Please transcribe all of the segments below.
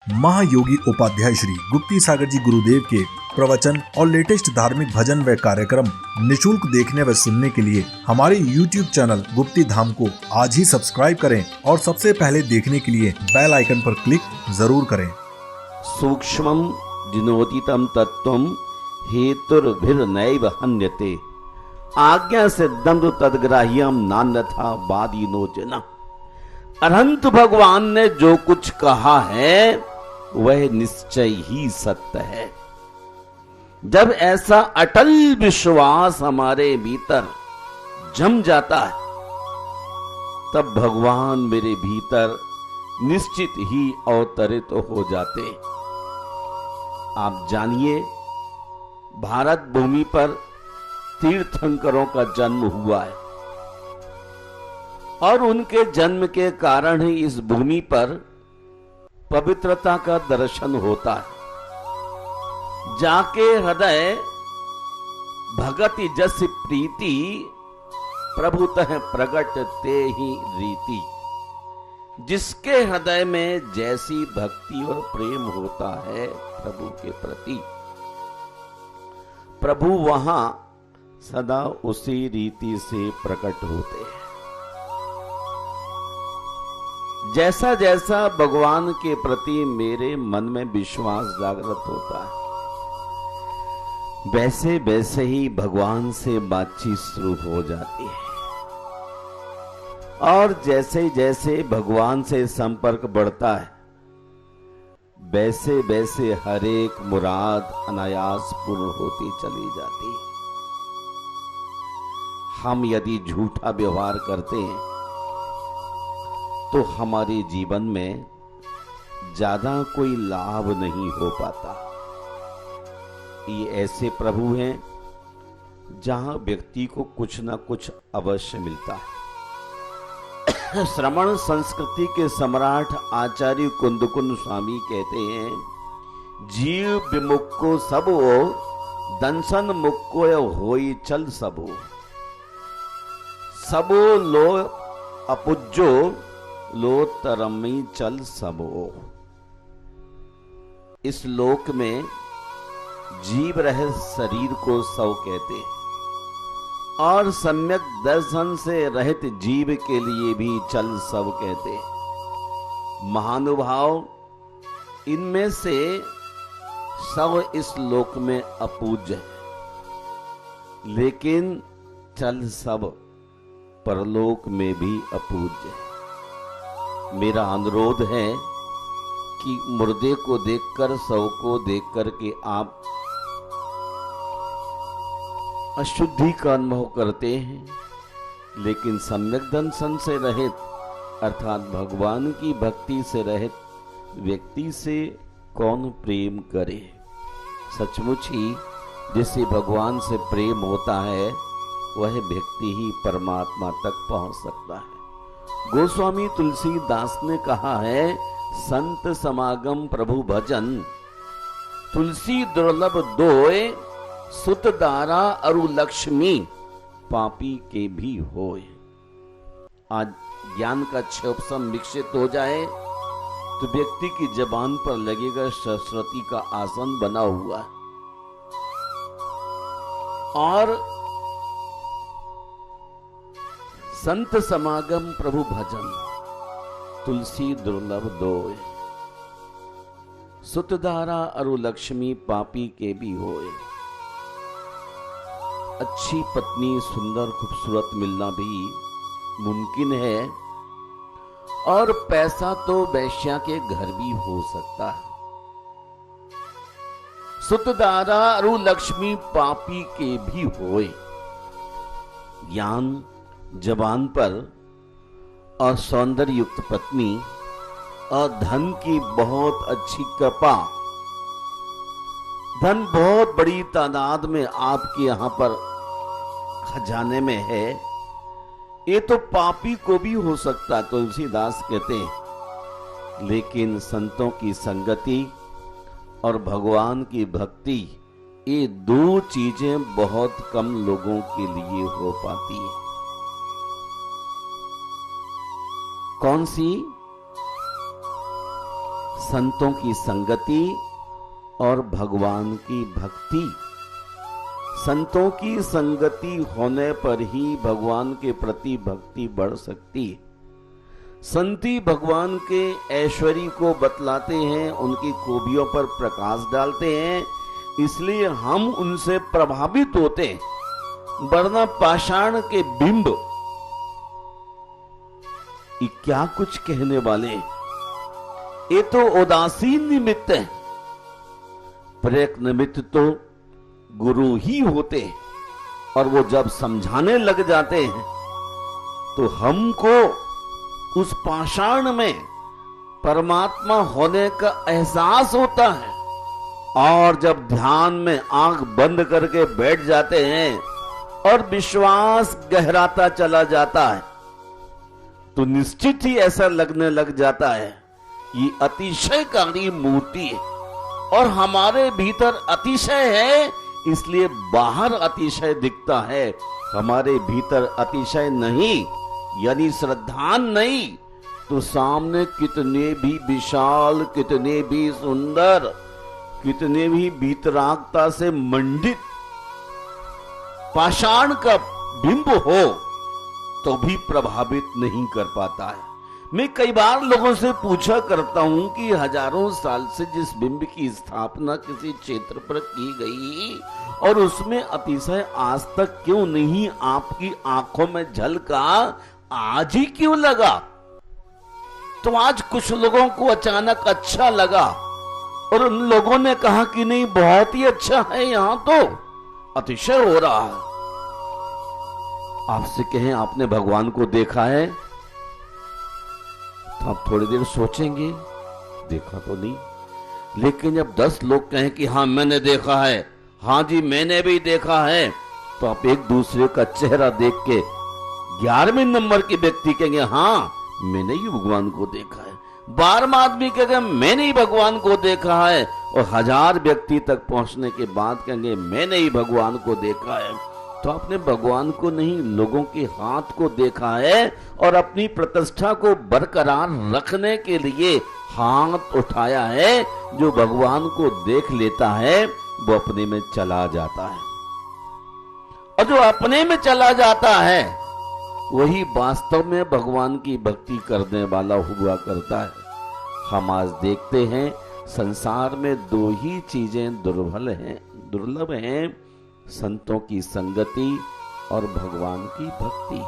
महायोगी उपाध्याय श्री गुप्ती सागर जी गुरुदेव के प्रवचन और लेटेस्ट धार्मिक भजन व कार्यक्रम निशुल्क देखने व सुनने के लिए हमारे YouTube चैनल गुप्ती धाम को आज ही सब्सक्राइब करें और सबसे पहले देखने के लिए बेल आइकन पर क्लिक जरूर करें। सूक्ष्मं जिनोदितं तत्त्वं हेतुर्भिर्नैव हन्यते आज्ञा सिद्धं तु तद्ग्राह्यं नान्यथा वादिनो जना। अनंत भगवान ने जो कुछ कहा है वह निश्चय ही सत्य है। जब ऐसा अटल विश्वास हमारे भीतर जम जाता है तब भगवान मेरे भीतर निश्चित ही अवतरित हो जाते। आप जानिए, भारत भूमि पर तीर्थंकरों का जन्म हुआ है और उनके जन्म के कारण ही इस भूमि पर पवित्रता का दर्शन होता है। जाके हृदय भगति जस प्रीति प्रभुतः प्रगट ते ही रीति। जिसके हृदय में जैसी भक्ति और प्रेम होता है प्रभु के प्रति, प्रभु वहां सदा उसी रीति से प्रकट होते हैं। जैसा जैसा भगवान के प्रति मेरे मन में विश्वास जागृत होता है वैसे वैसे ही भगवान से बातचीत शुरू हो जाती है और जैसे जैसे भगवान से संपर्क बढ़ता है वैसे वैसे हर एक मुराद अनायास पूर्ण होती चली जाती है। हम यदि झूठा व्यवहार करते हैं तो हमारे जीवन में ज्यादा कोई लाभ नहीं हो पाता। ये ऐसे प्रभु हैं जहां व्यक्ति को कुछ ना कुछ अवश्य मिलता है। श्रमण संस्कृति के सम्राट आचार्य कुंदकुंद स्वामी कहते हैं, जीव विमुक्को सबो दंसन मुक्को होई चल सबो। सबो लो अपुज्जो लो तरमी चल सबो। इस लोक में जीव रहे शरीर को सब कहते और सम्यक दर्शन से रहित जीव के लिए भी चल सब कहते। महानुभाव, इनमें से सब इस लोक में अपूज्य है लेकिन चल सब परलोक में भी अपूज्य है। मेरा अनुरोध है कि मुर्दे को देखकर, शव को देखकर के आप अशुद्धि का अनुभव करते हैं, लेकिन सम्यक दर्शन से रहित अर्थात भगवान की भक्ति से रहित व्यक्ति से कौन प्रेम करे। सचमुच ही जिसे भगवान से प्रेम होता है वह व्यक्ति ही परमात्मा तक पहुंच सकता है। गोस्वामी तुलसीदास ने कहा है, संत समागम प्रभु भजन तुलसी दुर्लभ दोय सुत दारा अरु लक्ष्मी पापी के भी होय। आज ज्ञान का क्षोभसम विकसित हो जाए तो व्यक्ति की जबान पर लगेगा सरस्वती का आसन बना हुआ और संत समागम प्रभु भजन तुलसी दुर्लभ दोय सुतधारा अरु लक्ष्मी पापी के भी होए। अच्छी पत्नी, सुंदर खूबसूरत मिलना भी मुमकिन है और पैसा तो वैश्या के घर भी हो सकता है। सुतधारा अरु लक्ष्मी पापी के भी होए। ज्ञान जबान पर और सौंदर्य युक्त पत्नी और धन की बहुत अच्छी कृपा, धन बहुत बड़ी तादाद में आपके यहां पर खजाने में है, ये तो पापी को भी हो सकता, तुलसीदास कहते हैं। लेकिन संतों की संगति और भगवान की भक्ति, ये दो चीजें बहुत कम लोगों के लिए हो पाती है। कौन सी? संतों की संगति और भगवान की भक्ति। संतों की संगति होने पर ही भगवान के प्रति भक्ति बढ़ सकती है। संती भगवान के ऐश्वर्य को बतलाते हैं, उनकी खूबियों पर प्रकाश डालते हैं, इसलिए हम उनसे प्रभावित होते हैं। वरना पाषाण के बिंब ये क्या कुछ कहने वाले, ये तो उदासीन निमित्त है। प्रेरक निमित्त तो गुरु ही होते हैं, और वो जब समझाने लग जाते हैं तो हमको उस पाषाण में परमात्मा होने का एहसास होता है। और जब ध्यान में आंख बंद करके बैठ जाते हैं और विश्वास गहराता चला जाता है, तो निश्चित ही ऐसा लगने लग जाता है ये अतिशयकारी मूर्ति है, और हमारे भीतर अतिशय है, इसलिए बाहर अतिशय दिखता है। हमारे भीतर अतिशय नहीं, यानी श्रद्धा नहीं, तो सामने कितने भी विशाल, कितने भी सुंदर, कितने भी वीतरागता से मंडित पाषाण का बिंब हो तो भी प्रभावित नहीं कर पाता है। मैं कई बार लोगों से पूछा करता हूं कि हजारों साल से जिस बिंब की स्थापना किसी क्षेत्र पर की गई और उसमें अतिशय आज तक क्यों नहीं आपकी आंखों में झलका, आज ही क्यों लगा? तो आज कुछ लोगों को अचानक अच्छा लगा और उन लोगों ने कहा कि नहीं बहुत ही अच्छा है, यहां तो अतिशय हो रहा है। आपसे कहें आपने भगवान को देखा है, तो आप थोड़ी देर सोचेंगे देखा तो नहीं। लेकिन जब 10 लोग कहें कि हाँ मैंने देखा है, हाँ जी मैंने भी देखा है, तो आप एक दूसरे का चेहरा देख के 11वें नंबर के व्यक्ति कहेंगे हाँ मैंने ही भगवान को देखा है। 12वां आदमी कहेगा मैंने ही भगवान को देखा है, और 1000 व्यक्ति तक पहुंचने के बाद कहेंगे मैंने ही भगवान को देखा है। तो आपने भगवान को नहीं, लोगों के हाथ को देखा है, और अपनी प्रतिष्ठा को बरकरार रखने के लिए हाथ उठाया है। जो भगवान को देख लेता है वो अपने में चला जाता है, और जो अपने में चला जाता है वही वास्तव में भगवान की भक्ति करने वाला हुआ करता है। हम आज देखते हैं संसार में 2 ही चीजें दुर्लभ हैं, संतों की संगति और भगवान की भक्ति।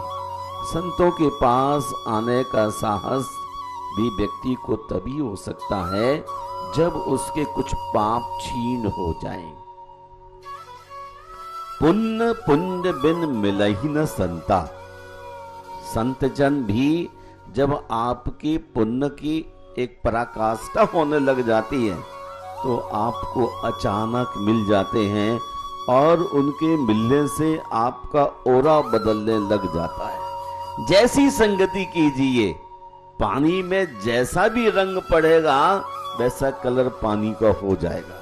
संतों के पास आने का साहस भी व्यक्ति को तभी हो सकता है जब उसके कुछ पाप छीन हो जाएं। पुण्य पुण्य बिन मिलहि न संता। संत जन भी जब आपकी पुण्य की एक पराकाष्ठा होने लग जाती है तो आपको अचानक मिल जाते हैं, और उनके मिलने से आपका ओरा बदलने लग जाता है। जैसी संगति कीजिए, पानी में जैसा भी रंग पड़ेगा वैसा कलर पानी का हो जाएगा।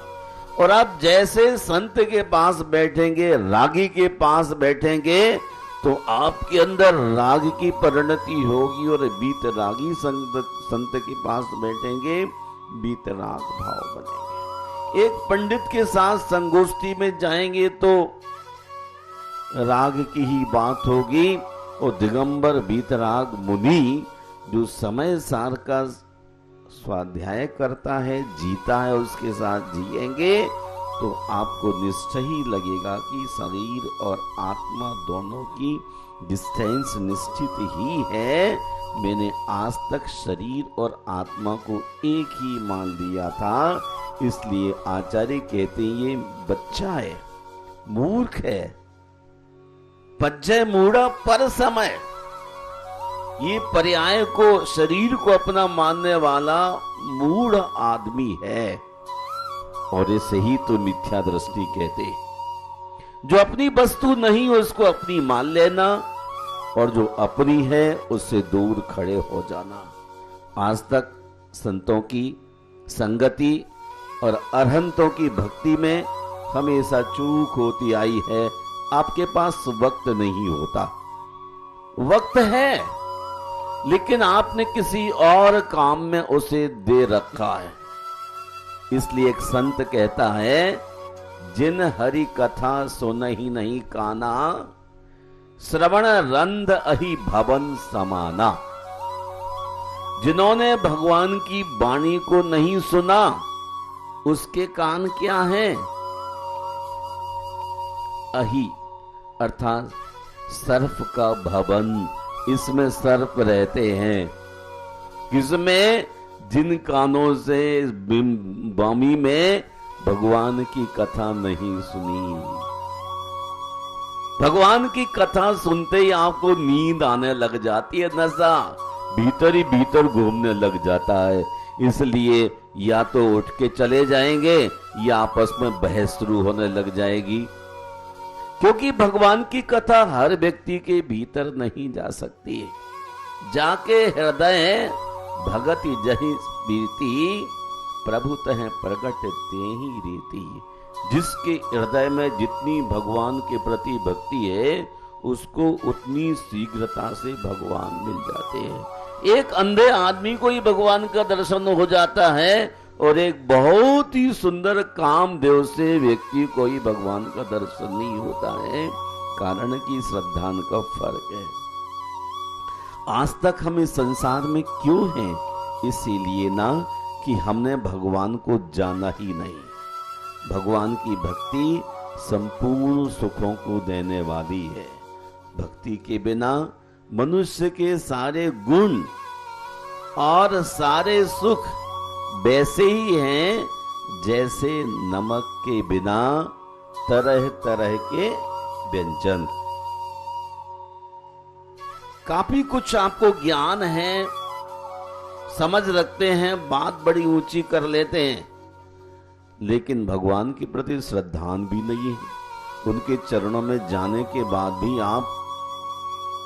और आप जैसे संत के पास बैठेंगे, रागी के पास बैठेंगे, तो आपके अंदर राग की परिणति होगी, और बीतरागी संत के पास बैठेंगे बीतराग भाव बनेंगे। एक पंडित के साथ संगोष्ठी में जाएंगे तो राग की ही बात होगी, और दिगंबर बीतराग मुनि जो समय सार का स्वाध्याय करता है, जीता है, उसके साथ जिएंगे तो आपको निश्चय ही लगेगा कि शरीर और आत्मा दोनों की डिस्टेंस निश्चित ही है। मैंने आज तक शरीर और आत्मा को एक ही मान लिया था, इसलिए आचार्य कहते हैं ये बच्चा है, मूर्ख है, पज्जय मूढ़ा पर समय। ये पर्याय को, शरीर को अपना मानने वाला मूढ़ आदमी है, और इसे ही तो मिथ्या दृष्टि कहते। जो अपनी वस्तु नहीं उसको अपनी मान लेना, और जो अपनी है उससे दूर खड़े हो जाना। आज तक संतों की संगति और अरहंतों की भक्ति में हमेशा चूक होती आई है। आपके पास वक्त नहीं होता, वक्त है लेकिन आपने किसी और काम में उसे दे रखा है। इसलिए एक संत कहता है, जिन हरि कथा सुनहि नहीं काना, श्रवण रंध अहि भवन समाना। जिन्होंने भगवान की वाणी को नहीं सुना, उसके कान क्या हैं? अहि अर्थात सर्प का भवन, इसमें सर्प रहते हैं। किसमें? जिन कानों से वाणी में भगवान की कथा नहीं सुनी। भगवान की कथा सुनते ही आपको नींद आने लग जाती है, नशा भीतर ही भीतर घूमने लग जाता है। इसलिए या तो उठ के चले जाएंगे या आपस में बहस शुरू होने लग जाएगी, क्योंकि भगवान की कथा हर व्यक्ति के भीतर नहीं जा सकती है। जाके हृदय भगति जहि बीती, प्रभु तह प्रगट तेहि रीति। जिसके हृदय में जितनी भगवान के प्रति भक्ति है, उसको उतनी शीघ्रता से भगवान मिल जाते हैं। एक अंधे आदमी को ही भगवान का दर्शन हो जाता है और एक बहुत ही सुंदर कामदेव से व्यक्ति को ही भगवान का दर्शन नहीं होता है, कारण कि श्रद्धा का फर्क है। आज तक हम इस संसार में क्यों हैं? इसीलिए ना कि हमने भगवान को जाना ही नहीं। भगवान की भक्ति संपूर्ण सुखों को देने वाली है। भक्ति के बिना मनुष्य के सारे गुण और सारे सुख वैसे ही हैं जैसे नमक के बिना तरह तरह के व्यंजन। काफी कुछ आपको ज्ञान है, समझ रखते हैं, बात बड़ी ऊंची कर लेते हैं, लेकिन भगवान के प्रति श्रद्धा भी नहीं है। उनके चरणों में जाने के बाद भी आप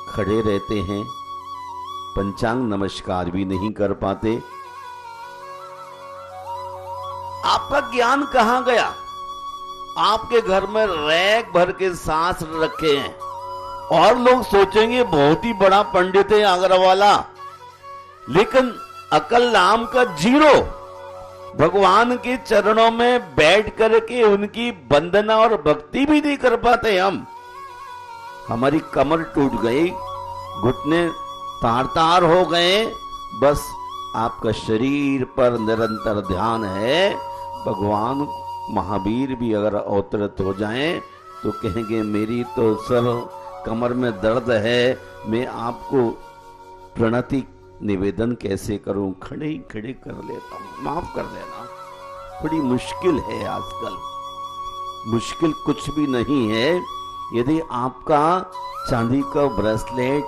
खड़े रहते हैं, पंचांग नमस्कार भी नहीं कर पाते। आपका ज्ञान कहां गया? आपके घर में रैक भर के शास्त्र रखे हैं और लोग सोचेंगे बहुत ही बड़ा पंडित है आगरवाला, लेकिन अकल नाम का जीरो। भगवान के चरणों में बैठ करके उनकी वंदना और भक्ति भी नहीं कर पाते हम। हमारी कमर टूट गई, घुटने तार तार हो गए, बस आपका शरीर पर निरंतर ध्यान है। भगवान महावीर भी अगर अवतरित हो जाएं तो कहेंगे मेरी तो सर कमर में दर्द है, मैं आपको प्रणति निवेदन कैसे करूं? खड़े ही खड़े कर लेता हूं, माफ कर देना। बड़ी मुश्किल है आजकल। मुश्किल कुछ भी नहीं है। यदि आपका चांदी का ब्रेसलेट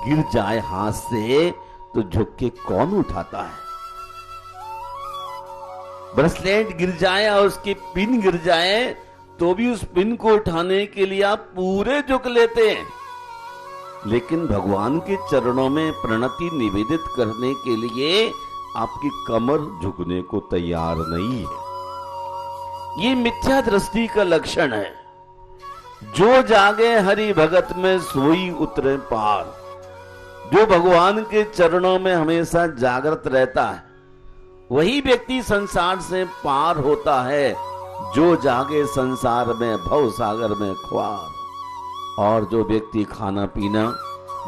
गिर जाए हाथ से तो झुक के कौन उठाता है? ब्रेसलेट गिर जाए और उसकी पिन गिर जाए तो भी उस पिन को उठाने के लिए आप पूरे झुक लेते हैं, लेकिन भगवान के चरणों में प्रणति निवेदित करने के लिए आपकी कमर झुकने को तैयार नहीं है। ये मिथ्या दृष्टि का लक्षण है। जो जागे हरि भगत में सोई उतरे पार। जो भगवान के चरणों में हमेशा जागृत रहता है वही व्यक्ति संसार से पार होता है। जो जागे संसार में भव सागर में ख्वार। और जो व्यक्ति खाना पीना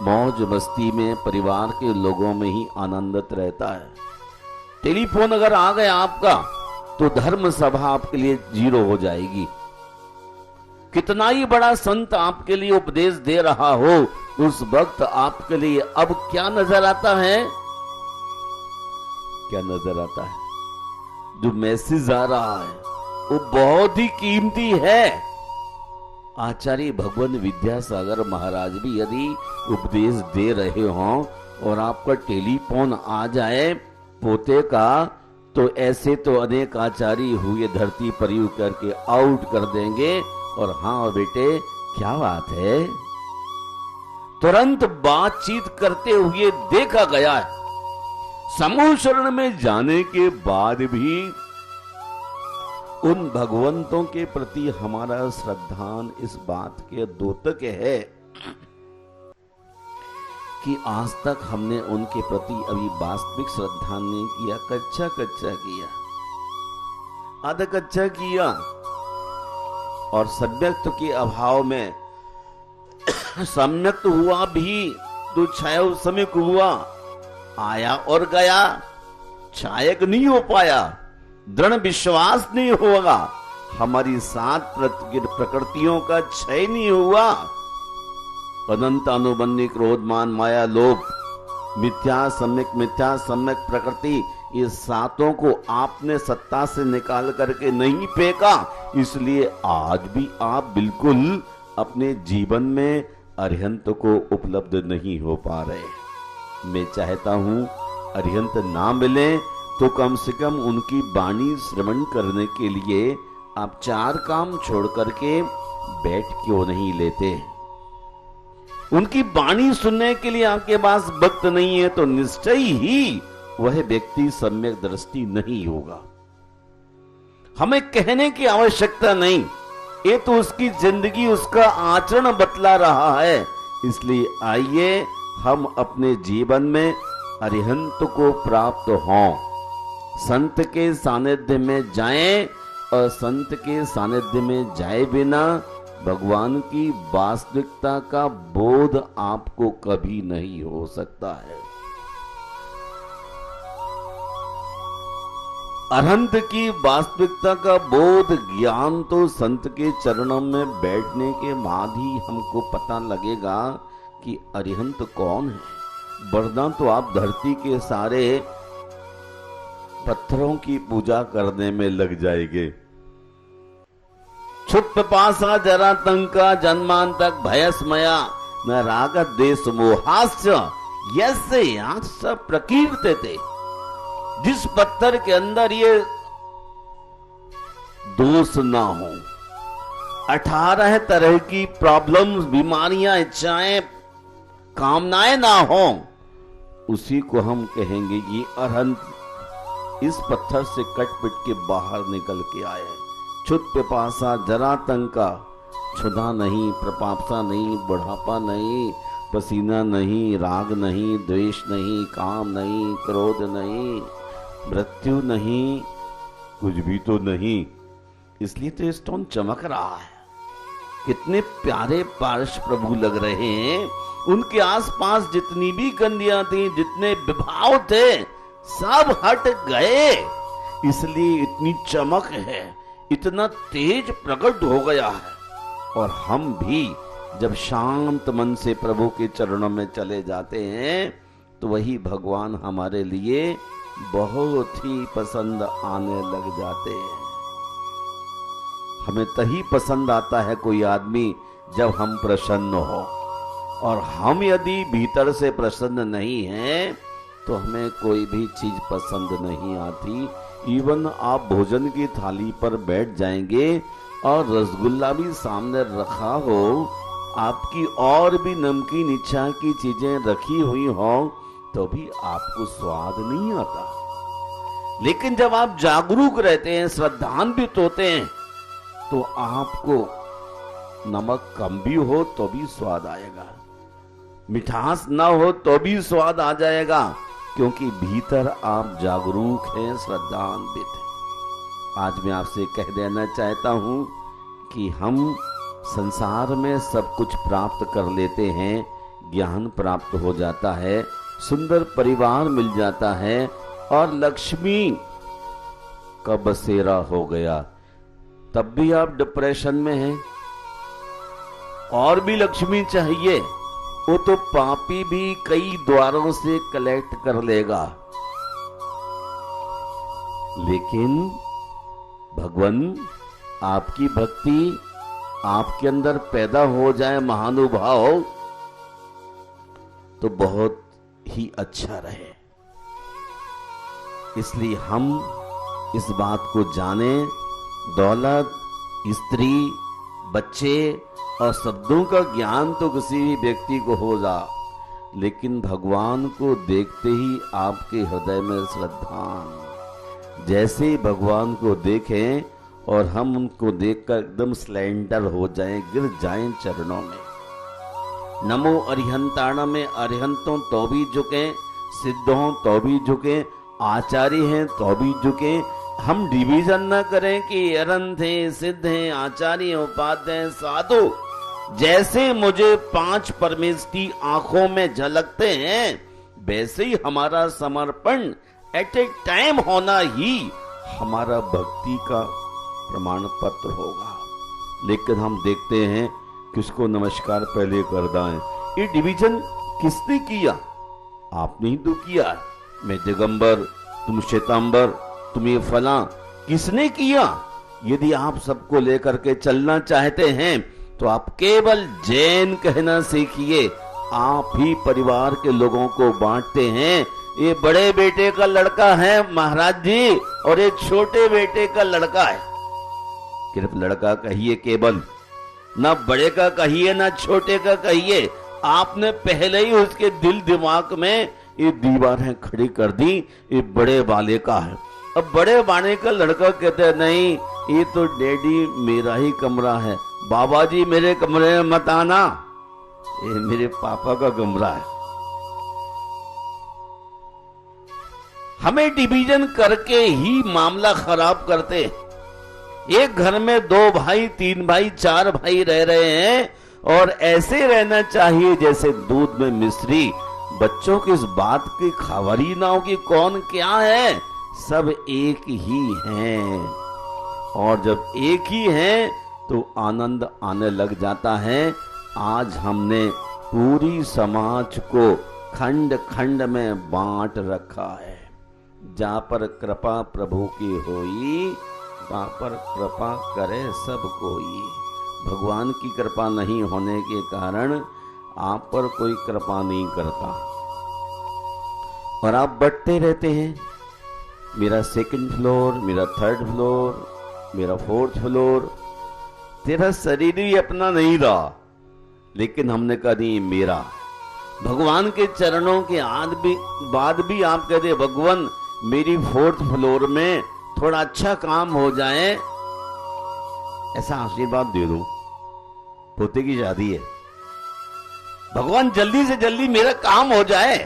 मौज मस्ती में परिवार के लोगों में ही आनंदित रहता है। टेलीफोन अगर आ गया आपका तो धर्म सभा आपके लिए जीरो हो जाएगी। कितना ही बड़ा संत आपके लिए उपदेश दे रहा हो, उस वक्त आपके लिए अब क्या नजर आता है? क्या नजर आता है? जो मैसेज आ रहा है वो बहुत ही कीमती है। आचार्य भगवान विद्यासागर महाराज भी यदि उपदेश दे रहे हों और आपका टेलीफोन आ जाए पोते का, तो ऐसे तो अनेक आचार्य हुए धरती पर यू करके आउट कर देंगे। और हाँ बेटे क्या बात है, तुरंत बातचीत करते हुए देखा गया है। समूह शरण में जाने के बाद भी उन भगवंतों के प्रति हमारा श्रद्धान इस बात के द्योतक है कि आज तक हमने उनके प्रति अभी वास्तविक श्रद्धा नहीं किया, कच्चा कच्चा किया। आधा कच्चा किया और सम्यक्त के अभाव में सम्यक्त हुआ भी तो छाया समय हुआ, आया और गया, छायक नहीं हो पाया, दृढ़ विश्वास नहीं होगा, हमारी सात प्रकृतियों का क्षय नहीं हुआ। अनंत अनुबंधी क्रोध मान माया लोभ मिथ्या सम्यक प्रकृति, ये सातों को आपने सत्ता से निकाल करके नहीं फेंका, इसलिए आज भी आप बिल्कुल अपने जीवन में अरिहंत को उपलब्ध नहीं हो पा रहे। मैं चाहता हूं अरिहंत ना मिले तो कम से कम उनकी वाणी श्रवण करने के लिए आप चार काम छोड़ करके बैठ क्यों नहीं लेते। उनकी वाणी सुनने के लिए आपके पास वक्त नहीं है तो निश्चय ही वह व्यक्ति सम्यक दृष्टि नहीं होगा। हमें कहने की आवश्यकता नहीं, ये तो उसकी जिंदगी उसका आचरण बतला रहा है। इसलिए आइए हम अपने जीवन में अरिहंत को प्राप्त हों, संत के सानिध्य में जाएं और संत के सानिध्य में जाए बिना भगवान की वास्तविकता का बोध आपको कभी नहीं हो सकता है। अरहंत की वास्तविकता का बोध ज्ञान तो संत के चरणों में बैठने के बाद ही हमको पता लगेगा कि अरिहंत कौन है। वरना तो आप धरती के सारे पत्थरों की पूजा करने में लग जाएंगे। क्षुत् पिपासा जरातंका जन्मांतक भयस्मया न राग द्वेष मोहास्य यस्य याक्ष प्रकीर्तते। जिस पत्थर के अंदर ये दोष ना हो, 18 तरह की प्रॉब्लम्स, बीमारियां, इच्छाएं, कामनाएं ना हो, उसी को हम कहेंगे ये अरहंत इस पत्थर से कट पिट के बाहर निकल के आए। क्षुत् पिपासा जरातंका, क्षुधा नहीं, प्रपापसा नहीं, बुढ़ापा नहीं, पसीना नहीं, राग नहीं, द्वेष नहीं, काम नहीं, क्रोध नहीं, मृत्यु नहीं, कुछ भी तो नहीं। इसलिए तो स्टोन चमक रहा है। कितने प्यारे पार्श प्रभु लग रहे हैं। उनके आसपास जितनी भी गंदियां थी, जितने विभाव थे, सब हट गए। इसलिए इतनी चमक है, इतना तेज प्रकट हो गया है। और हम भी जब शांत मन से प्रभु के चरणों में चले जाते हैं तो वही भगवान हमारे लिए बहुत ही पसंद आने लग जाते हैं। हमें तभी पसंद आता है कोई आदमी जब हम प्रसन्न हो, और हम यदि भीतर से प्रसन्न नहीं हैं तो हमें कोई भी चीज पसंद नहीं आती। इवन आप भोजन की थाली पर बैठ जाएंगे और रसगुल्ला भी सामने रखा हो, आपकी और भी नमकीन इच्छा की चीजें रखी हुई हो, तो भी आपको स्वाद नहीं आता। लेकिन जब आप जागरूक रहते हैं, श्रद्धान्वित होते हैं, तो आपको नमक कम भी हो तो भी स्वाद आएगा, मिठास ना हो तो भी स्वाद आ जाएगा, क्योंकि भीतर आप जागरूक हैं, श्रद्धान्वित हैं। आज मैं आपसे कह देना चाहता हूं कि हम संसार में सब कुछ प्राप्त कर लेते हैं, ज्ञान प्राप्त हो जाता है, सुंदर परिवार मिल जाता है और लक्ष्मी का बसेरा हो गया, तब भी आप डिप्रेशन में हैं। और भी लक्ष्मी चाहिए, वो तो पापी भी कई द्वारों से कलेक्ट कर लेगा। लेकिन भगवान आपकी भक्ति आपके अंदर पैदा हो जाए महानुभाव, तो बहुत ही अच्छा रहे। इसलिए हम इस बात को जाने, दौलत, स्त्री, बच्चे और शब्दों का ज्ञान तो किसी भी व्यक्ति को हो जा, लेकिन भगवान को देखते ही आपके हृदय में श्रद्धा, जैसे ही भगवान को देखें और हम उनको देखकर एकदम स्लेंडर हो जाएं, गिर जाएं चरणों में। नमो अरिहंताण में अरिहंतों तो भी झुके, सिद्धों तो भी झुके, आचार्य हैं तो भी झुके, हम डिवीजन न करें कि अरंत हैं, सिद्ध हैं, आचार्य, उपाध्याय, साधु, जैसे मुझे 5 परमेष्ठी आंखों में झलकते हैं, वैसे ही हमारा समर्पण एट ए टाइम होना ही हमारा भक्ति का प्रमाण पत्र होगा। लेकिन हम देखते हैं किसको नमस्कार पहले कर दें। ये डिवीजन किसने किया? आपने ही तो किया। मैं दिगंबर, तुम श्वेतांबर, तुम ये फला, किसने किया? यदि आप सबको लेकर के चलना चाहते हैं तो आप केवल जैन कहना सीखिए। आप ही परिवार के लोगों को बांटते हैं। ये बड़े बेटे का लड़का है महाराज जी, और एक छोटे बेटे का लड़का है। सिर्फ लड़का कहिए केवल, ना बड़े का कहिए ना छोटे का कहिए। आपने पहले ही उसके दिल दिमाग में ये दीवारें खड़ी कर दी, ये बड़े वाले का है। अब बड़े वाले का लड़का कहते हैं नहीं, ये तो डैडी मेरा ही कमरा है, बाबा जी मेरे कमरे में मत आना, ये मेरे पापा का कमरा है। हमें डिवीजन करके ही मामला खराब करते। एक घर में 2 भाई, 3 भाई, 4 भाई रह रहे हैं, और ऐसे रहना चाहिए जैसे दूध में मिश्री। बच्चों की इस बात की खबर ही ना हो कि कौन क्या है, सब एक ही हैं। और जब एक ही हैं तो आनंद आने लग जाता है। आज हमने पूरी समाज को खंड खंड में बांट रखा है। जहां पर कृपा प्रभु की होई, वहां पर कृपा करे सब कोई। भगवान की कृपा नहीं होने के कारण आप पर कोई कृपा नहीं करता, और आप बढ़ते रहते हैं। मेरा 2nd फ्लोर, मेरा 3rd फ्लोर, मेरा 4th फ्लोर। तेरा शरीर ही अपना नहीं रहा, लेकिन हमने कहा नहीं मेरा। भगवान के चरणों के बाद भी आप कहते भगवान मेरी 4th फ्लोर में थोड़ा अच्छा काम हो जाए, ऐसा आशीर्वाद दे दो। पोते की शादी है, भगवान जल्दी से जल्दी मेरा काम हो जाए।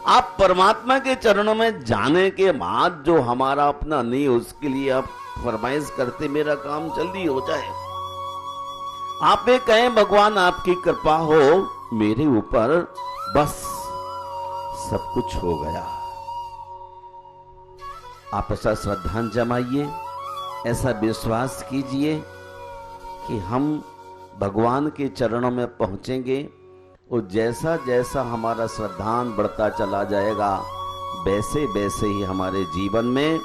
आप परमात्मा के चरणों में जाने के बाद जो हमारा अपना नहीं, उसके लिए आप फरमाइश करते मेरा काम जल्दी हो जाए। आप ये कहें भगवान आपकी कृपा हो मेरे ऊपर, बस सब कुछ हो गया। आप ऐसा श्रद्धा जमाइए, ऐसा विश्वास कीजिए कि हम भगवान के चरणों में पहुंचेंगे, और जैसा जैसा हमारा श्रद्धान बढ़ता चला जाएगा, वैसे वैसे ही हमारे जीवन में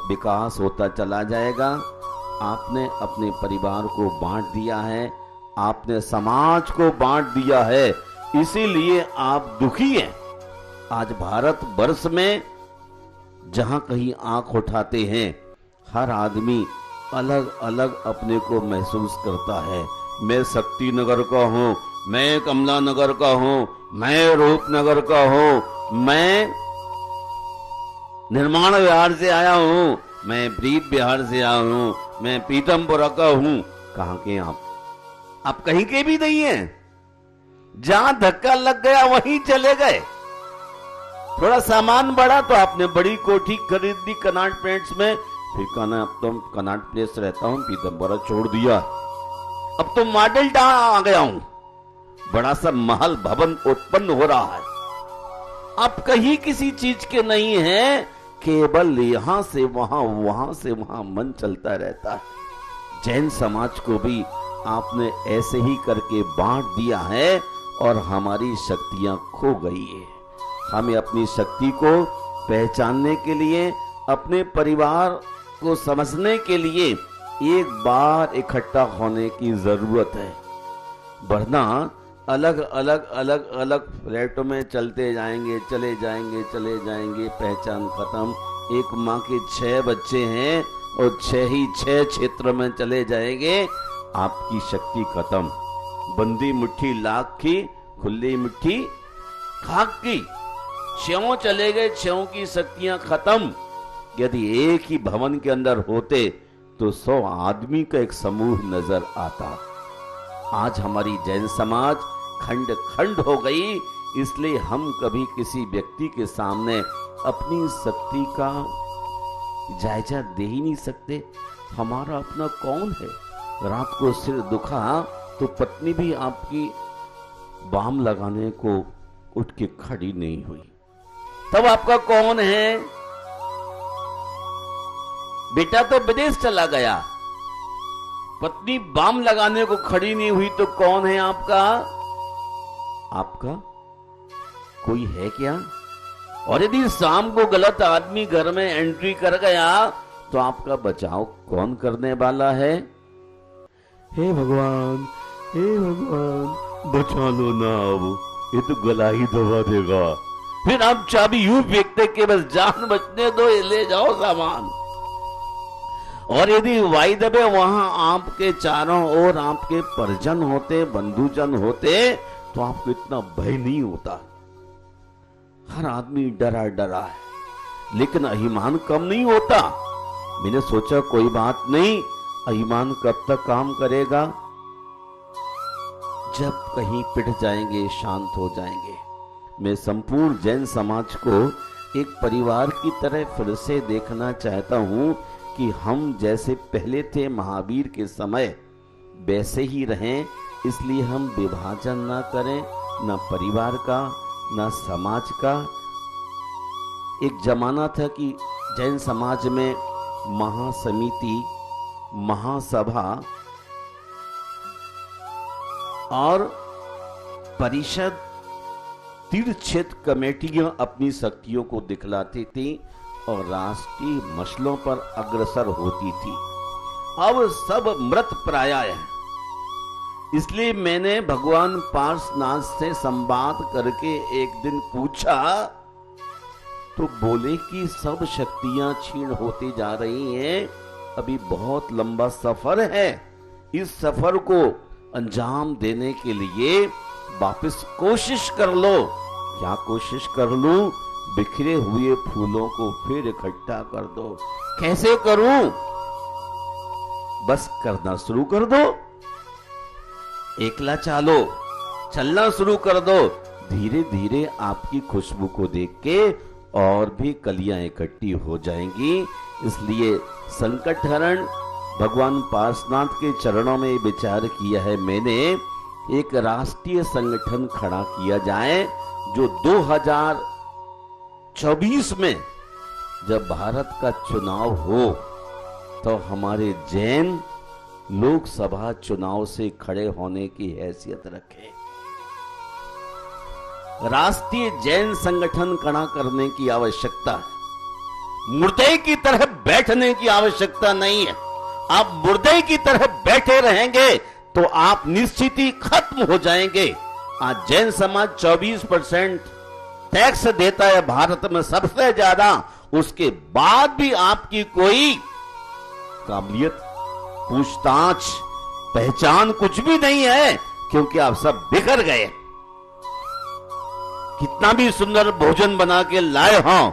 विकास होता चला जाएगा। आपने अपने परिवार को बांट दिया है, आपने समाज को बांट दिया है, इसीलिए आप दुखी हैं। आज भारत वर्ष में जहां कहीं आंख उठाते हैं, हर आदमी अलग अलग अपने को महसूस करता है। मैं शक्ति नगर का हूं, मैं कमला नगर का हूं, मैं रूपनगर का हूं, मैं निर्माण बिहार से आया हूं, मैं प्रीत बिहार से आया हूं, मैं पीतमपुरा का हूं। कहां के आप कहीं के भी नहीं हैं। जहां धक्का लग गया वहीं चले गए। थोड़ा सामान बढ़ा तो आपने बड़ी कोठी खरीद दी कनाट पेंट्स में, फिर कहना अब तो कनाट प्लेस रहता हूं, पीतमपुरा छोड़ दिया, अब तो मॉडल टाउन आ गया हूं। बड़ा सा महल भवन उत्पन्न हो रहा है। अब कहीं किसी चीज के नहीं है, केवल यहां से वहां से वहां मन चलता रहता है। जैन समाज को भी आपने ऐसे ही करके बांट दिया है, और हमारी शक्तियां खो गई है। हमें अपनी शक्ति को पहचानने के लिए, अपने परिवार को समझने के लिए एक बार इकट्ठा होने की जरूरत है। वरना अलग अलग फ्लैटों में चले जाएंगे, पहचान खत्म। एक माँ के 6 बच्चे हैं और 6 क्षेत्र में चले जाएंगे, आपकी शक्ति खत्म। बंदी मुट्ठी लाख की, खुली मुट्ठी खाक की। 6 चले गए, 6 की शक्तियां खत्म। यदि एक ही भवन के अंदर होते तो 100 आदमी का एक समूह नजर आता। आज हमारी जैन समाज खंड खंड हो गई, इसलिए हम कभी किसी व्यक्ति के सामने अपनी शक्ति का जायजा दे ही नहीं सकते। हमारा अपना कौन है? रात को सिर दुखा तो पत्नी भी आपकी बाम लगाने को उठ के खड़ी नहीं हुई। तब आपका कौन है? बेटा तो विदेश चला गया, पत्नी बाम लगाने को खड़ी नहीं हुई, तो कौन है आपका? आपका कोई है क्या? और यदि शाम को गलत आदमी घर में एंट्री कर गया तो आपका बचाव कौन करने वाला है? हे भगवान, हे भगवान, बचा लो ना, अब ये तो गला ही दबा देगा। फिर आप चाबी यूं फेंकते कि बस जान बचने दो, ये ले जाओ सामान। और यदि वाई दबे वहां आपके चारों ओर आपके परिजन होते, बंधुजन होते, तो आपको इतना भय नहीं होता। हर आदमी डरा डरा है, लेकिन अहिमान कम नहीं होता। मैंने सोचा कोई बात नहीं, अहिमान कब तक काम करेगा? जब कहीं पिट जाएंगे, शांत हो जाएंगे। मैं संपूर्ण जैन समाज को एक परिवार की तरह फिर से देखना चाहता हूं कि हम जैसे पहले थे महावीर के समय, वैसे ही रहें। इसलिए हम विभाजन ना करें, ना परिवार का, ना समाज का। एक जमाना था कि जैन समाज में महासमिति, महासभा और परिषद, तीर्थक्षेत्र कमेटियां अपनी शक्तियों को दिखलाती थी और राष्ट्रीय मसलों पर अग्रसर होती थी। अब सब मृत प्राय है। इसलिए मैंने भगवान पार्श्वनाथ से संवाद करके एक दिन पूछा, तो बोले कि सब शक्तियां क्षीण होती जा रही हैं, अभी बहुत लंबा सफर है। इस सफर को अंजाम देने के लिए वापस कोशिश कर लो। क्या कोशिश कर लूं? बिखरे हुए फूलों को फिर इकट्ठा कर दो। कैसे करूं? बस करना शुरू कर दो। एकला चालो, चलना शुरू कर दो। धीरे धीरे आपकी खुशबू को देख के और भी कलियां इकट्ठी हो जाएंगी। इसलिए संकट हरण भगवान पार्श्वनाथ के चरणों में विचार किया है मैंने, एक राष्ट्रीय संगठन खड़ा किया जाए जो 2024 में जब भारत का चुनाव हो तो हमारे जैन लोकसभा चुनाव से खड़े होने की हैसियत रखे। राष्ट्रीय जैन संगठन खड़ा करने की आवश्यकता है। मुर्दे की तरह बैठने की आवश्यकता नहीं है। आप मुर्दे की तरह बैठे रहेंगे तो आप निश्चित ही खत्म हो जाएंगे। आज जैन समाज 24% टैक्स देता है भारत में, सबसे ज्यादा। उसके बाद भी आपकी कोई काबिलियत, पूछताछ, पहचान कुछ भी नहीं है, क्योंकि आप सब बिखर गए। कितना भी सुंदर भोजन बना के लाए हो,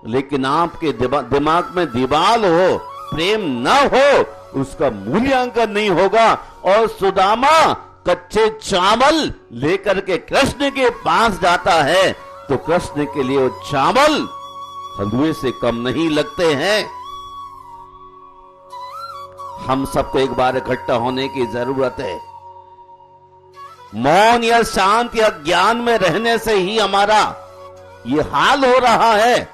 लेकिन आपके दिमाग में दीवाल हो, प्रेम न हो, उसका मूल्यांकन नहीं होगा। और सुदामा कच्चे चावल लेकर के कृष्ण के पास जाता है तो कृष्ण के लिए वो चावल हलवे से कम नहीं लगते हैं। हम सबको एक बार इकट्ठा होने की जरूरत है। मौन या शांत या ज्ञान में रहने से ही हमारा ये हाल हो रहा है।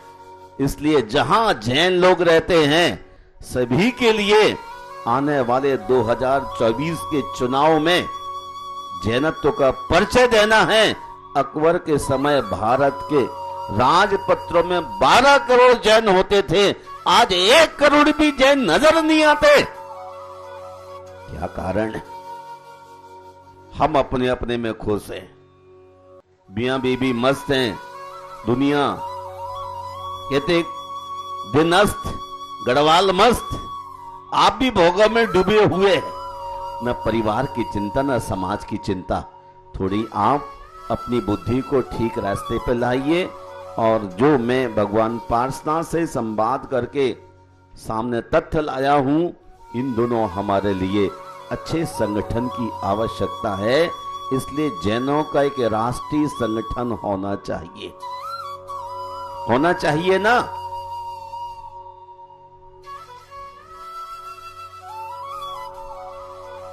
इसलिए जहां जैन लोग रहते हैं, सभी के लिए आने वाले 2024 के चुनाव में जैनत्व का परिचय देना है। अकबर के समय भारत के राजपत्रों में 12 करोड़ जैन होते थे, आज 1 करोड़ भी जैन नजर नहीं आते। क्या कारण है? हम अपने अपने में खुश हैं, मियां बीबी मस्त हैं, दुनिया कहते दिन अस्त गढ़वाल मस्त। आप भी भोगों में डूबे हुए हैं, न परिवार की चिंता न समाज की चिंता। थोड़ी आप अपनी बुद्धि को ठीक रास्ते पर लाइए। और जो मैं भगवान पार्श्वनाथ से संवाद करके सामने तथ्य लाया हूं, इन दोनों हमारे लिए अच्छे संगठन की आवश्यकता है। इसलिए जैनों का एक राष्ट्रीय संगठन होना चाहिए। होना चाहिए ना।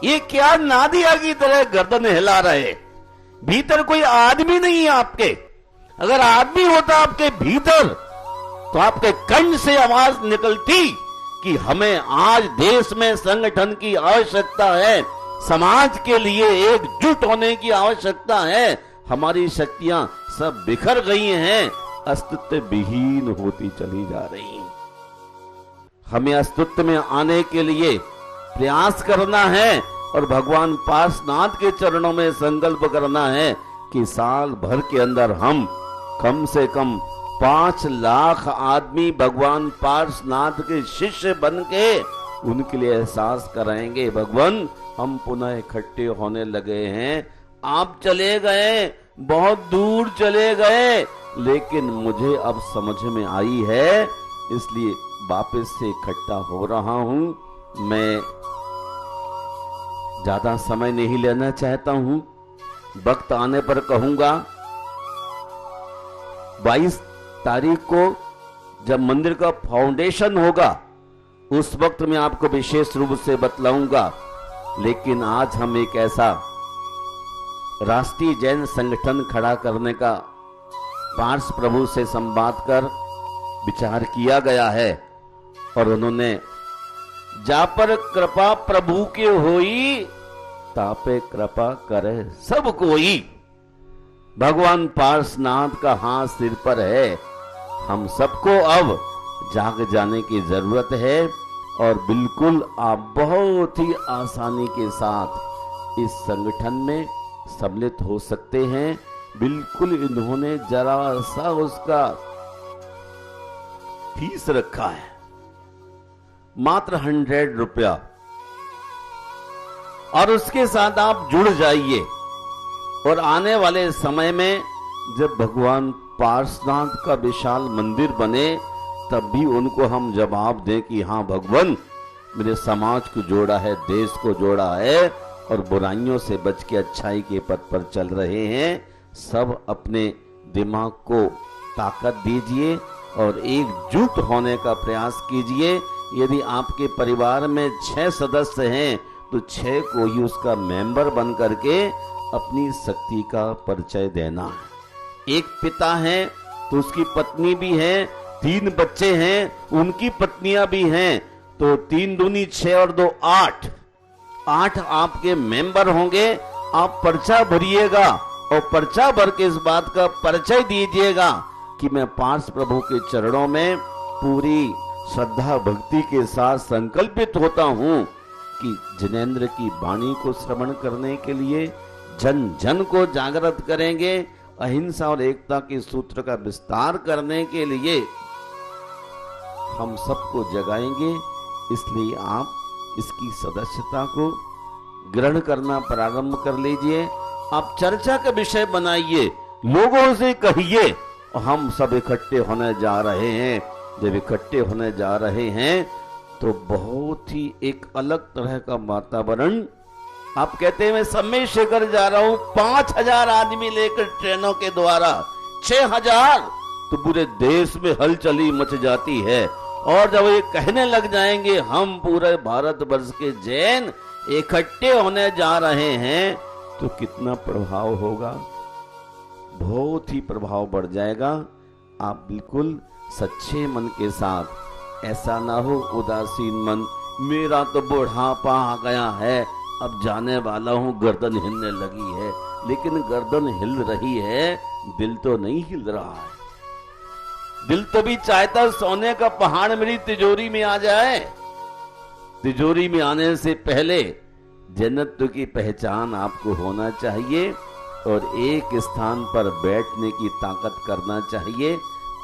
ये क्या नादिया की तरह गर्दन हिला रहे? भीतर कोई आदमी नहीं है आपके। अगर आदमी होता आपके भीतर तो आपके कंठ से आवाज निकलती कि हमें आज देश में संगठन की आवश्यकता है, समाज के लिए एकजुट होने की आवश्यकता है। हमारी शक्तियां सब बिखर गई हैं, अस्तित्व विहीन होती चली जा रही हैं। हमें अस्तित्व में आने के लिए प्रयास करना है और भगवान पार्श्वनाथ के चरणों में संकल्प करना है कि साल भर के अंदर हम कम से कम 5 लाख आदमी भगवान पार्श्वनाथ के शिष्य बन के उनके लिए एहसास कराएंगे, भगवान हम पुनः इकट्ठे होने लगे हैं। आप चले गए, बहुत दूर चले गए, लेकिन मुझे अब समझ में आई है, इसलिए वापस से इकट्ठा हो रहा हूं। मैं ज्यादा समय नहीं लेना चाहता हूं, वक्त आने पर कहूंगा। 22 तारीख को जब मंदिर का फाउंडेशन होगा उस वक्त मैं आपको विशेष रूप से बतलाऊंगा। लेकिन आज हम एक ऐसा राष्ट्रीय जैन संगठन खड़ा करने का पार्श्व प्रभु से संवाद कर विचार किया गया है और उन्होंने जा पर कृपा प्रभु के होई तापे कृपा करे सब कोई। भगवान पार्श्वनाथ का हाथ सिर पर है। हम सबको अब जाग जाने की जरूरत है और बिल्कुल आप बहुत ही आसानी के साथ इस संगठन में सम्मिलित हो सकते हैं। बिल्कुल इन्होंने जरा सा उसका फीस रखा है, मात्र 100 रुपया, और उसके साथ आप जुड़ जाइए। और आने वाले समय में जब भगवान पार्श्वनाथ का विशाल मंदिर बने तब भी उनको हम जवाब दें कि हाँ भगवान, मेरे समाज को जोड़ा है, देश को जोड़ा है और बुराइयों से बच के अच्छाई के पथ पर चल रहे हैं। सब अपने दिमाग को ताकत दीजिए और एकजुट होने का प्रयास कीजिए। यदि आपके परिवार में 6 सदस्य हैं तो 6 को ही उसका मेंबर बन करके अपनी शक्ति का परिचय देना है। एक पिता है तो उसकी पत्नी भी है, 3 बच्चे हैं उनकी पत्नियां भी हैं, तो 3 दूनी 6 और 2 8 आपके मेंबर होंगे। आप पर्चा भरिएगा और पर्चा भर के इस बात का परिचय दीजिएगा कि मैं पार्श्व प्रभु के चरणों में पूरी श्रद्धा भक्ति के साथ संकल्पित होता हूं कि जिनेंद्र की वाणी को श्रवण करने के लिए जन जन को जागृत करेंगे, अहिंसा और एकता के सूत्र का विस्तार करने के लिए हम सबको जगाएंगे। इसलिए आप इसकी सदस्यता को ग्रहण करना प्रारंभ कर लीजिए। आप चर्चा का विषय बनाइए, लोगों से कहिए हम सब इकट्ठे होने जा रहे हैं। जब इकट्ठे होने जा रहे हैं तो बहुत ही एक अलग तरह का वातावरण। आप कहते हैं मैं समय शेखर जा रहा हूं 5000 आदमी लेकर ट्रेनों के द्वारा, 6000 तो पूरे देश में हलचली मच जाती है। और जब ये कहने लग जाएंगे हम पूरे भारतवर्ष के जैन इकट्ठे होने जा रहे हैं तो कितना प्रभाव होगा, बहुत ही प्रभाव बढ़ जाएगा। आप बिल्कुल सच्चे मन के साथ, ऐसा ना हो उदासीन मन, मेरा तो बुढ़ापा आ गया है, अब जाने वाला हूं, गर्दन हिलने लगी है। लेकिन गर्दन हिल रही है, दिल तो नहीं हिल रहा है। दिल तो भी चाहता सोने का पहाड़ मेरी तिजोरी में आ जाए। तिजोरी में आने से पहले जन्नत की पहचान आपको होना चाहिए और एक स्थान पर बैठने की ताकत करना चाहिए।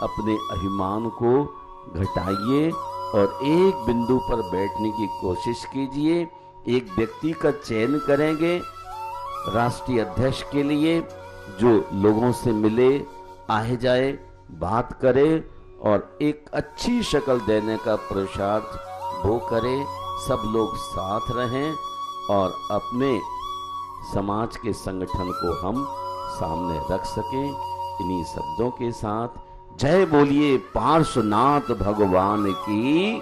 अपने अभिमान को घटाइए और एक बिंदु पर बैठने की कोशिश कीजिए। एक व्यक्ति का चयन करेंगे राष्ट्रीय अध्यक्ष के लिए जो लोगों से मिले, आए जाए, बात करे और एक अच्छी शक्ल देने का पुरुषार्थ वो करे। सब लोग साथ रहें और अपने समाज के संगठन को हम सामने रख सकें। इन्हीं शब्दों के साथ जय बोलिए पार्श्वनाथ भगवान की।